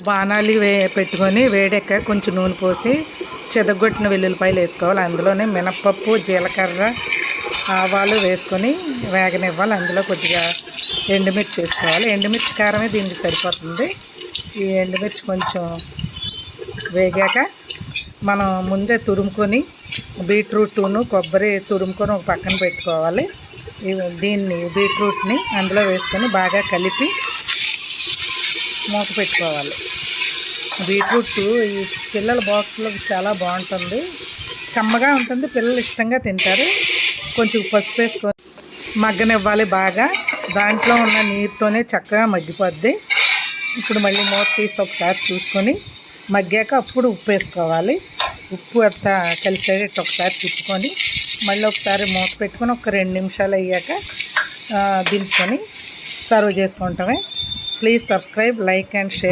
బాణాలి పెట్టుకొని వేడెక్క కొంచెం నూనె పోసి చెదగొట్టిన వెల్లుల్లిపాయలు వేసుకోవాలి. అందులోనే మినపప్పు, జీలకర్ర, ఆవాలు వేసుకొని వేగనివ్వాలి. అందులో కొద్దిగా ఎండుమిర్చి వేసుకోవాలి. ఎండుమిర్చి కారమే దీనికి సరిపోతుంది. ఈ ఎండుమిర్చి కొంచెం వేగాక మనం ముందే తురుముకొని బీట్రూట్ను కొబ్బరి తురుముకొని ఒక పక్కన పెట్టుకోవాలి. దీన్ని బీట్రూట్ని అందులో వేసుకొని బాగా కలిపి మూత పెట్టుకోవాలి. బీట్రూట్ ఈ పిల్లల బాక్స్లో చాలా బాగుంటుంది, కమ్మగా ఉంటుంది, పిల్లలు ఇష్టంగా తింటారు. కొంచెం పసుపు వేసుకొని మగ్గనివ్వాలి బాగా. దాంట్లో ఉన్న నీరుతోనే చక్కగా మగ్గిపోద్ది. ఇప్పుడు మళ్ళీ మూత తీసి ఒకసారి చూసుకొని మగ్గాక అప్పుడు ఉప్పు వేసుకోవాలి. ఉప్పు అంతా కలిసేటట్టు ఒకసారి తిప్పుకొని మళ్ళీ ఒకసారి మూత పెట్టుకొని ఒక 2 నిమిషాలు అయ్యాక దింపుకొని సర్వ్ చేసుకుంటామే. Please subscribe, like and share.